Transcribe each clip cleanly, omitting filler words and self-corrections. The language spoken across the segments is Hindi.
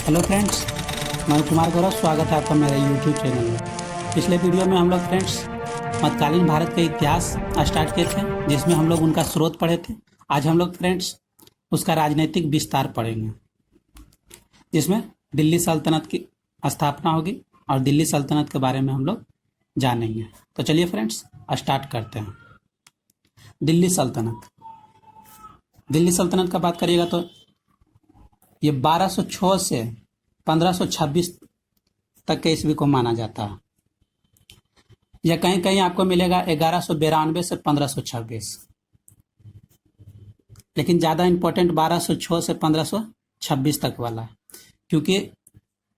हेलो फ्रेंड्स, मैं कुमार गौरव। स्वागत है आपका मेरे यूट्यूब चैनल में। पिछले वीडियो में हम लोग फ्रेंड्स मध्यकालीन भारत के इतिहास स्टार्ट किए थे, जिसमें हम लोग उनका स्रोत पढ़े थे। आज हम लोग फ्रेंड्स उसका राजनीतिक विस्तार पढ़ेंगे, जिसमें दिल्ली सल्तनत की स्थापना होगी और दिल्ली सल्तनत के बारे में हम लोग जानेंगे। तो चलिए फ्रेंड्स स्टार्ट करते हैं। दिल्ली सल्तनत। दिल्ली सल्तनत का बात करिएगा तो ये 1206 से 1526 तक के ईस्वी को माना जाता है। यह कहीं कहीं आपको मिलेगा 1192 से 1526, लेकिन ज़्यादा इंपॉर्टेंट 1206 से 1526 तक वाला है, क्योंकि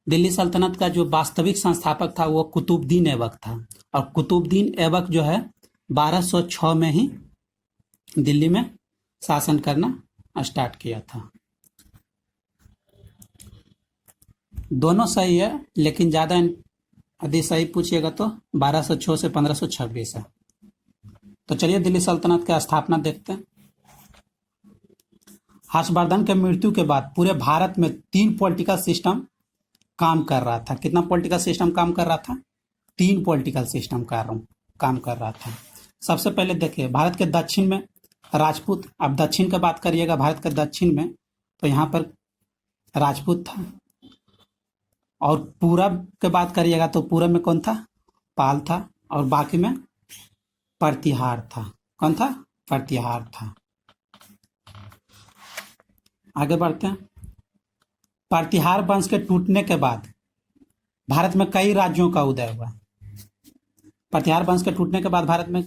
दिल्ली सल्तनत का जो वास्तविक संस्थापक था वो कुतुबुद्दीन ऐबक था, और कुतुबुद्दीन ऐबक जो है 1206 में ही दिल्ली में शासन करना स्टार्ट किया था। दोनों सही है, लेकिन ज़्यादा यदि सही पूछिएगा तो 1206 से 1526 है। तो चलिए दिल्ली सल्तनत की स्थापना देखते हैं। हर्षवर्धन के मृत्यु के बाद पूरे भारत में 3 पॉलिटिकल सिस्टम काम कर रहा था। कितना पॉलिटिकल सिस्टम काम कर रहा था? 3 पॉलिटिकल सिस्टम काम कर रहा था। सबसे पहले देखिए, भारत के दक्षिण में राजपूत। अब दक्षिण की बात करिएगा, भारत के दक्षिण में तो यहाँ पर राजपूत था, और पूरब के बात करिएगा तो पूरब में कौन था? पाल था, और बाकी में प्रतिहार था। कौन था? प्रतिहार था। आगे बढ़ते हैं। प्रतिहार वंश के टूटने के बाद भारत में कई राज्यों का उदय हुआ। प्रतिहार वंश के टूटने के बाद भारत में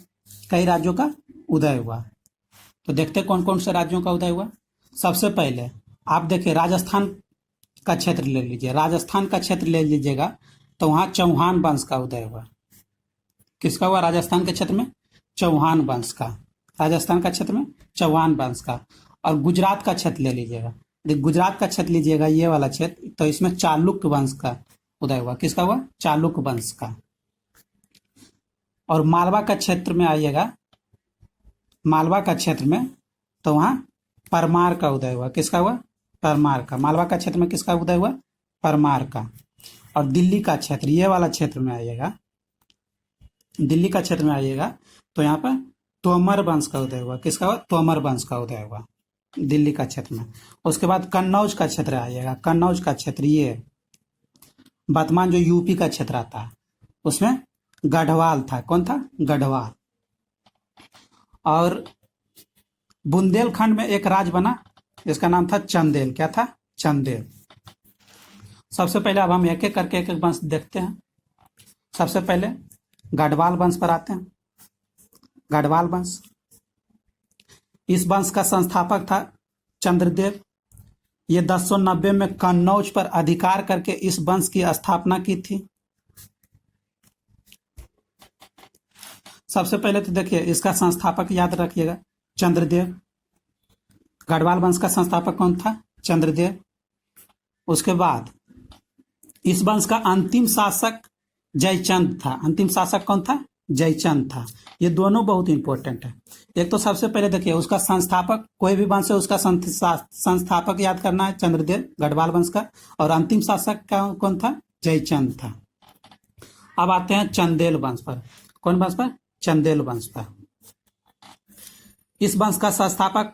कई राज्यों का उदय हुआ। तो देखते कौन कौन से राज्यों का उदय हुआ। सबसे पहले आप देखिए, राजस्थान का क्षेत्र ले लीजिए। राजस्थान का क्षेत्र ले लीजिएगा तो वहां चौहान वंश का उदय हुआ। किसका हुआ? राजस्थान के क्षेत्र में चौहान वंश का। राजस्थान का क्षेत्र में चौहान वंश का। और गुजरात का क्षेत्र ले लीजिएगा, गुजरात का क्षेत्र लीजिएगा, ये वाला क्षेत्र, तो इसमें चालुक्य वंश का उदय हुआ। किसका हुआ? चालुक्य वंश का। और मालवा का क्षेत्र में आइएगा, मालवा का क्षेत्र में तो वहां परमार का उदय हुआ। किसका हुआ? परमार का। मालवा का क्षेत्र में किसका उदय हुआ? परमार का। और दिल्ली का क्षेत्र, ये वाला क्षेत्र में आइएगा, दिल्ली का क्षेत्र में आइएगा तो यहाँ पर तोमर वंश का उदय हुआ। किसका हुआ? तोमर वंश का उदय हुआ दिल्ली का क्षेत्र में। उसके बाद कन्नौज का क्षेत्र आइएगा। कन्नौज का क्षेत्र, ये वर्तमान जो यूपी का क्षेत्र आता है, उसमें गढ़वाल था। कौन था? गढ़वाल। और बुंदेलखंड में एक राज्य बना, इसका नाम था चंदेल। क्या था? चंदेल। सबसे पहले अब हम एक एक करके एक एक वंश देखते हैं। सबसे पहले गढ़वाल वंश पर आते हैं। गढ़वाल वंश, इस वंश का संस्थापक था चंद्रदेव। ये 1090 में कन्नौज पर अधिकार करके इस वंश की स्थापना की थी। सबसे पहले तो देखिए, इसका संस्थापक याद रखिएगा, चंद्रदेव। गढ़वाल वंश का संस्थापक कौन था? चंद्रदेव। उसके बाद इस वंश का अंतिम शासक जयचंद था। अंतिम शासक कौन था? जयचंद था। ये दोनों बहुत इंपॉर्टेंट है। एक तो सबसे पहले देखिए, उसका संस्थापक, कोई भी वंश है उसका संस्थापक याद करना है, चंद्रदेव गढ़वाल वंश का। और अंतिम शासक का कौन था? जयचंद था। अब आते हैं चंदेल वंश पर। कौन वंश पर? चंदेल वंश पर। इस वंश का संस्थापक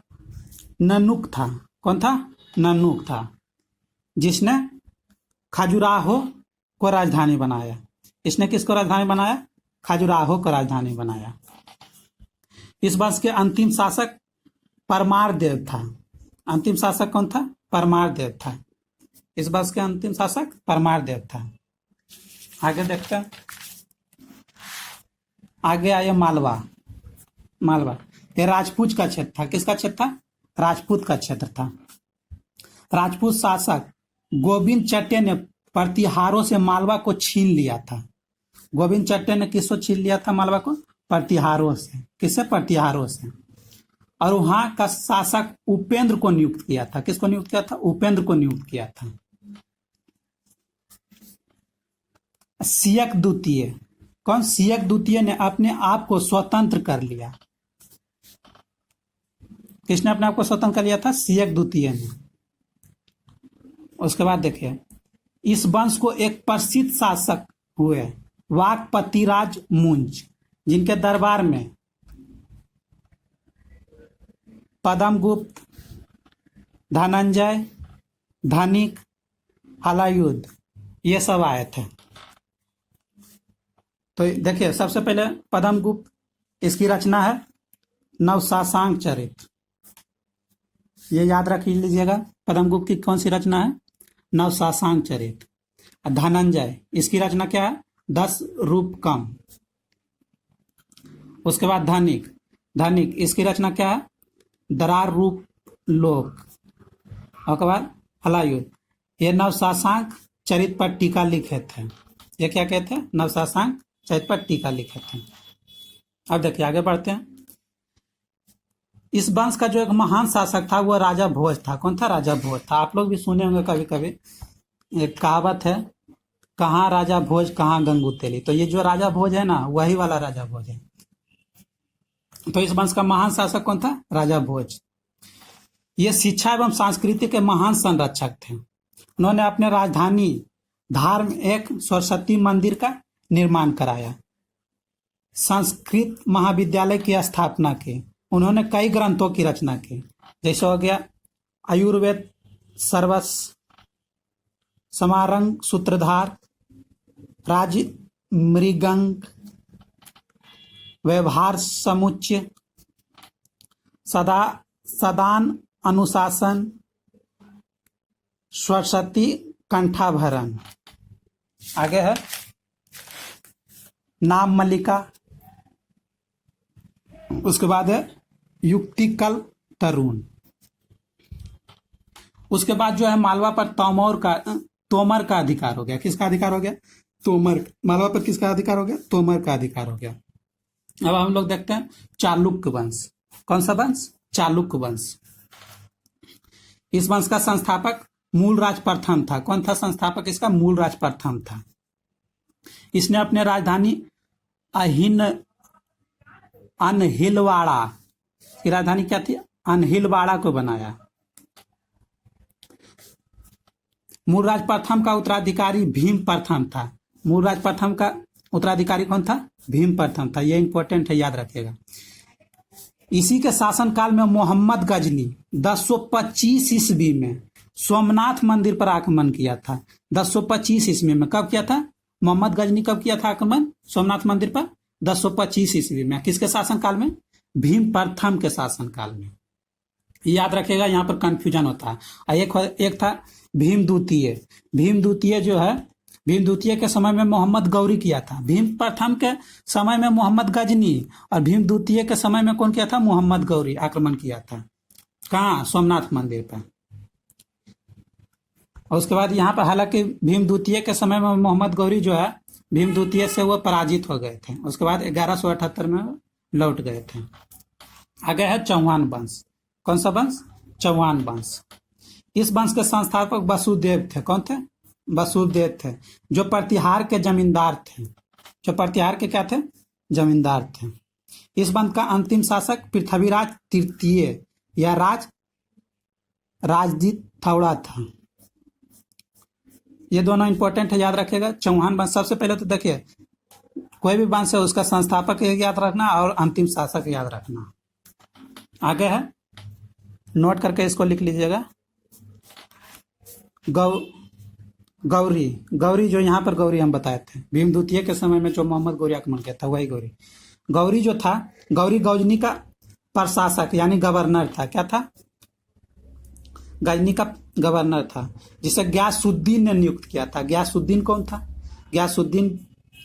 ननुक था। कौन था? ननुक था, जिसने खजुराहो को राजधानी बनाया। इसने किसको राजधानी बनाया? खजुराहो को राजधानी बनाया। इस वंश के अंतिम शासक परमार देव था। अंतिम शासक कौन था? परमार देव था। इस वंश के अंतिम शासक परमार देव था। आगे देखते हैं। आगे आए मालवा। मालवा ये राजपूत का क्षेत्र था। किसका क्षेत्र था? राजपूत का क्षेत्र था। राजपूत शासक गोविंद चट्टे ने प्रतिहारों से मालवा को छीन लिया था। गोविंद चट्टे ने किसको छीन लिया था? मालवा को प्रतिहारों से। किससे? प्रतिहारों से। और वहां का शासक उपेंद्र को नियुक्त किया था। किसको नियुक्त किया था? उपेंद्र को नियुक्त किया था। सियक द्वितीय। कौन? सियक द्वितीय ने अपने आप को स्वतंत्र कर लिया। किसने अपने आप को स्वतंत्र कर लिया था? सियक द्वितीय ने। उसके बाद देखिए, इस वंश को एक प्रसिद्ध शासक हुए वाकपतिराज मुंज, जिनके दरबार में पद्मगुप्त, धनंजय, धनिक, हलायुद्ध ये सब आए थे। तो देखिए सबसे पहले पद्मगुप्त, इसकी रचना है नवशासांक चरित्र, ये याद रख लीजिएगा। पद्मगुप्त की कौन सी रचना है? नवशासांक चरित्र। धनंजय, इसकी रचना क्या है? 10 रूपकम। उसके बाद धनिक इसकी रचना क्या है? दरार रूप लोक। और के बाद हलायुद्ध, ये नवशासांक चरित्र पर टीका लिखे थे। ये क्या कहते हैं? नवशासांक चरित्र पर टीका लिखे थे। अब देखिए आगे बढ़ते हैं। इस वंश का जो एक महान शासक था वह राजा भोज था। कौन था? राजा भोज था। आप लोग भी सुने होंगे कभी कभी, एक कहावत है, कहाँ राजा भोज कहाँ गंगू तेली। तो ये जो राजा भोज है ना, वही वाला राजा भोज है। तो इस वंश का महान शासक कौन था? राजा भोज। ये शिक्षा एवं संस्कृति के महान संरक्षक थे। उन्होंने अपने राजधानी धार में एक सरस्वती मंदिर का निर्माण कराया, संस्कृत महाविद्यालय की स्थापना की। उन्होंने कई ग्रंथों की रचना की, जैसे हो गया आयुर्वेद सर्वस, समारंग सूत्रधार, राज मृगंग, व्यवहार समुच्चय, सदान अनुशासन, सरस्वती कंठाभरण। आगे है नाम मल्लिका। उसके बाद है युक्तिकल तरुण। उसके बाद जो है मालवा पर तोमर का अधिकार हो गया। किसका अधिकार हो गया? तोमर। मालवा पर किसका अधिकार हो गया? तोमर का अधिकार हो गया। अब हम लोग देखते हैं चालुक्य वंश। कौन सा वंश? चालुक्य वंश। इस वंश का संस्थापक मूलराज प्रथम था। कौन था संस्थापक इसका? मूलराज प्रथम था। इसने अपने राजधानी अनहिलवाड़ा की राजधानी क्या थी? अनहिलवाड़ा को बनाया। मूलराज प्रथम का उत्तराधिकारी भीम प्रथम था। मूलराज प्रथम का उत्तराधिकारी कौन था? भीम प्रथम था। यह इंपॉर्टेंट है, याद रखिएगा। इसी के शासनकाल में मोहम्मद गजनी 1025 ईस्वी में सोमनाथ मंदिर पर आक्रमण किया था। 1025 ईस्वी में कब किया था? मोहम्मद गजनी कब किया था आक्रमण सोमनाथ मंदिर पर? 1025 ईस्वी में। किसके शासनकाल में? भीम प्रथम के शासनकाल में। याद रखिएगा, यहाँ पर कंफ्यूजन होता है। एक था भीम द्वितीय। भीम द्वितीय जो है, भीम द्वितीय के समय में मोहम्मद गौरी किया था। भीम प्रथम के समय में मोहम्मद गजनी, और भीम द्वितीय के समय में कौन किया था? मोहम्मद गौरी आक्रमण किया था। कहाँ? सोमनाथ मंदिर पर। और उसके बाद यहाँ पर हालांकि भीम द्वितीय के समय में मोहम्मद गौरी जो है, भीम द्वितीय से वो पराजित हो गए थे। उसके बाद 1178 में लौट गए थे। आगे है चौहान वंश। कौन सा वंश? चौहान वंश। इस वंश के संस्थापक वसुदेव थे। कौन थे? वसुदेव थे, जो प्रतिहार के जमींदार थे। जो प्रतिहार के क्या थे? जमींदार थे। इस वंश का अंतिम शासक पृथ्वीराज तृतीय या राजदीप थौड़ा था। ये दोनों इंपॉर्टेंट है, याद रखिएगा। चौहान वंश, सबसे पहले तो देखिए कोई भी वंश है उसका संस्थापक याद रखना और अंतिम शासक याद रखना। आगे है, नोट करके इसको लिख लीजिएगा। गौरी जो यहाँ पर गौरी हम बताए थे, भीम द्वितीय के समय में जो मोहम्मद गौरी आक्रमण किया था वही गौरी जो था, गौरी गजनी का प्रशासक यानी गवर्नर था। क्या था? गजनी का गवर्नर था, जिसे गयासुद्दीन ने नियुक्त किया था। गयासुद्दीन कौन था? गयासुद्दीन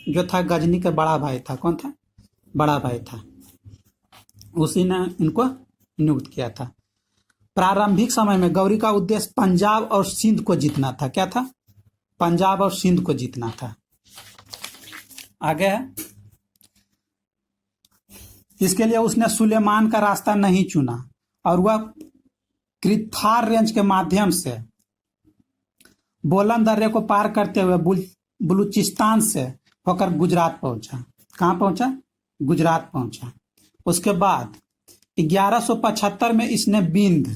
जो था गजनी का बड़ा भाई था। कौन था? बड़ा भाई था। उसी ने इनको नियुक्त किया था। प्रारंभिक समय में गौरी का उद्देश्य पंजाब और सिंध को जीतना था। क्या था? पंजाब और सिंध को जीतना था। आगे है, इसके लिए उसने सुलेमान का रास्ता नहीं चुना और वह कृथार रेंज के माध्यम से बोलन दर्रे को पार करते हुए बलूचिस्तान से होकर गुजरात पहुंचा। कहां पहुंचा? गुजरात पहुंचा। उसके बाद 1175 में इसने बिंद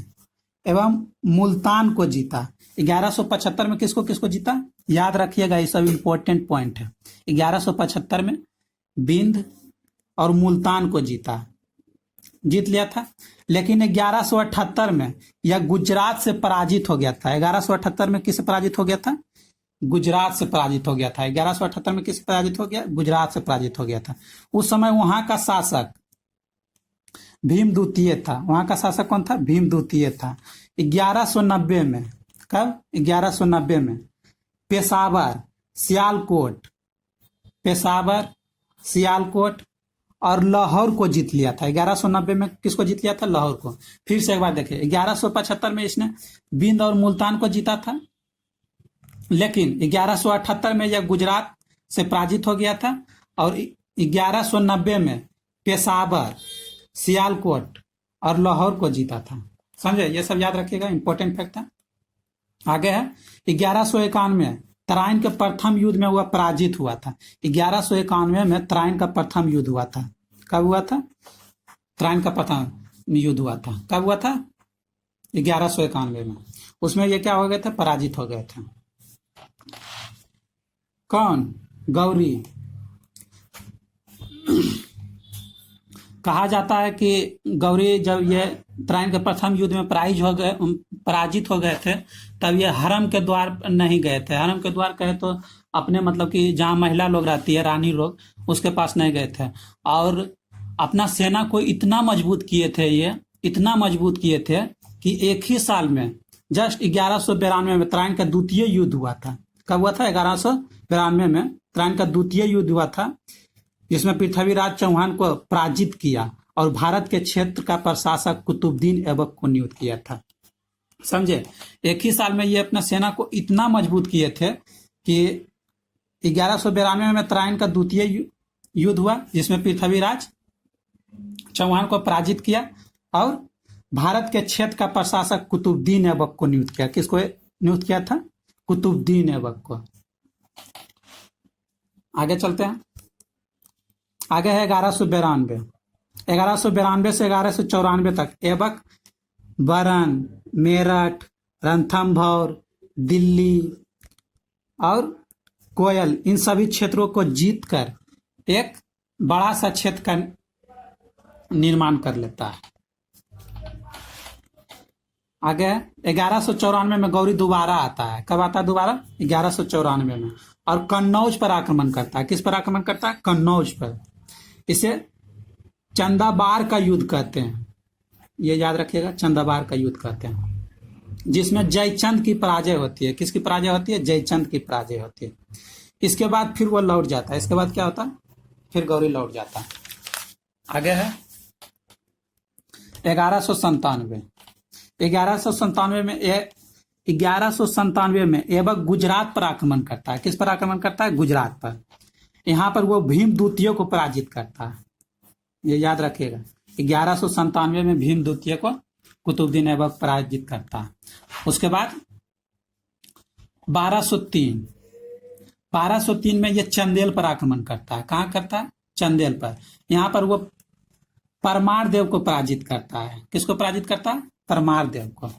एवं मुल्तान को जीता। 1175 में किसको किसको जीता, याद रखिएगा, ये सब इंपॉर्टेंट पॉइंट है। 1175 में बिंद और मुल्तान को जीत लिया था। लेकिन 1178 में यह गुजरात से पराजित हो गया था। 1178 में किससे पराजित हो गया था, गुजरात से पराजित हो गया था। 1178 में किससे पराजित हो गया, गुजरात से पराजित हो गया था। उस समय वहां का शासक भीम द्वितीय था। वहां का शासक कौन था, भीम द्वितीय था। 1190 में, कब, 1190 में पेशावर, सियालकोट और लाहौर को जीत लिया था। 1190 में किसको जीत लिया था, लाहौर को। फिर से एक बार देखिए, 1175 में इसने बिंद और मुल्तान को जीता था। लेकिन 1178 में यह गुजरात से पराजित हो गया था। और 1190 में पेशावर, सियालकोट और लाहौर को जीता था। समझे, ये सब याद रखिएगा, इंपॉर्टेंट फैक्ट था। आगे है 1191 में तराइन के प्रथम युद्ध में वह पराजित हुआ था। 1191 में तराइन का प्रथम युद्ध हुआ था। कब हुआ था, तराइन का प्रथम युद्ध हुआ था। कब हुआ था, 1191 में। उसमें ये क्या हो गए थे, पराजित हो गए थे। कौन, गौरी। कहा जाता है कि गौरी जब ये तराइन के प्रथम युद्ध में पराजित हो गए थे, तब ये हरम के द्वार नहीं गए थे। हरम के द्वार कहे तो अपने मतलब कि जहाँ महिला लोग रहती है, रानी लोग, उसके पास नहीं गए थे। और अपना सेना को इतना मजबूत किए थे कि एक ही साल में जस्ट 1192 में तराइन का द्वितीय युद्ध हुआ था। कब हुआ था, 1192 में तराइन का द्वितीय युद्ध हुआ था, जिसमें पृथ्वीराज चौहान को पराजित किया और भारत के क्षेत्र का प्रशासक कुतुबुद्दीन ऐबक को नियुक्त किया था। समझे, एक ही साल में ये अपना सेना को इतना मजबूत किए थे कि 1192 में तराइन का द्वितीय युद्ध हुआ, जिसमें पृथ्वीराज चौहान को पराजित किया और भारत के क्षेत्र का प्रशासक कुतुबुद्दीन ऐबक को नियुक्त किया। किसको नियुक्त किया था, कुतुबुद्दीन ऐबक को। आगे चलते हैं। आगे है 1192 से 1194 तक ऐबक बरन, मेरठ, रणथंभौर, दिल्ली और कोयल, इन सभी क्षेत्रों को जीतकर एक बड़ा सा क्षेत्र का निर्माण कर लेता है। आगे 1194 में गौरी दोबारा आता है। कब आता है दोबारा, 1194 में, और कन्नौज पर आक्रमण करता है। किस पर आक्रमण करता है, कन्नौज पर। इसे चंदाबार का युद्ध कहते हैं, ये याद रखिएगा, चंदाबार का युद्ध कहते हैं, जिसमें जयचंद की पराजय होती है। किसकी पराजय होती है, जयचंद की पराजय होती है। इसके बाद फिर वो लौट जाता है। इसके बाद क्या होता है, फिर गौरी लौट जाता है। आगे है 1197 में ऐबक गुजरात पर आक्रमण करता है। किस पर आक्रमण करता है, गुजरात पर। यहाँ पर वो भीम द्वितीय को पराजित करता है, ये याद रखिएगा। 1197 में भीम द्वितीय को कुतुबुद्दीन ऐबक पराजित करता है। उसके बाद 1203 में ये चंदेल पर आक्रमण करता है। कहाँ करता है, चंदेल पर। यहाँ पर वो परमार देव को पराजित करता है। किसको पराजित करता है, परमार देव को।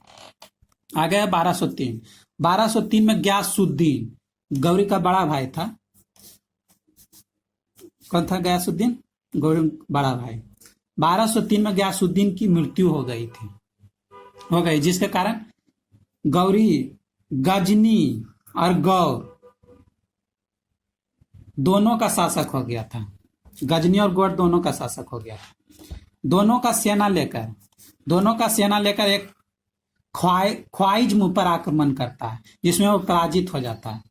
आगे है 1203 में गयासुद्दीन, गौरी का बड़ा भाई था। कौन था, गयासुद्दीन, गौरी बड़ा भाई। 1203 में गयासुद्दीन की मृत्यु हो गई, जिसके कारण गौरी, गजनी और गौर दोनों का शासक हो गया था। गजनी और गौर दोनों का शासक हो गया था। दोनों का सेना लेकर एक ख्वाइज मुंह पर आक्रमण करता है, जिसमें वो पराजित हो जाता है।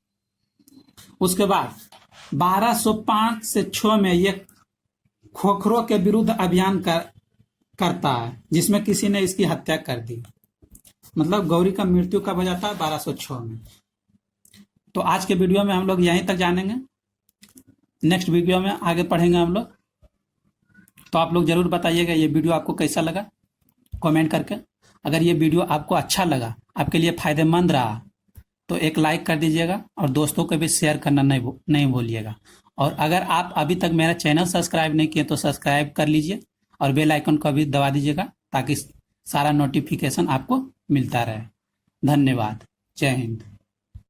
उसके बाद 1205 से 6 में ये खोखरों के विरुद्ध अभियान करता है, जिसमें किसी ने इसकी हत्या कर दी। मतलब गौरी का मृत्यु कब हो जाता है, 1206 में। तो आज के वीडियो में हम लोग यहीं तक जानेंगे। नेक्स्ट वीडियो में आगे पढ़ेंगे हम लोग। तो आप लोग जरूर बताइएगा ये वीडियो आपको कैसा लगा, कमेंट करके। अगर ये वीडियो आपको अच्छा लगा, आपके लिए फायदेमंद रहा, तो एक लाइक कर दीजिएगा और दोस्तों को भी शेयर करना नहीं भूलिएगा। और अगर आप अभी तक मेरा चैनल सब्सक्राइब नहीं किए तो सब्सक्राइब कर लीजिए और बेल आइकन को भी दबा दीजिएगा, ताकि सारा नोटिफिकेशन आपको मिलता रहे। धन्यवाद। जय हिंद।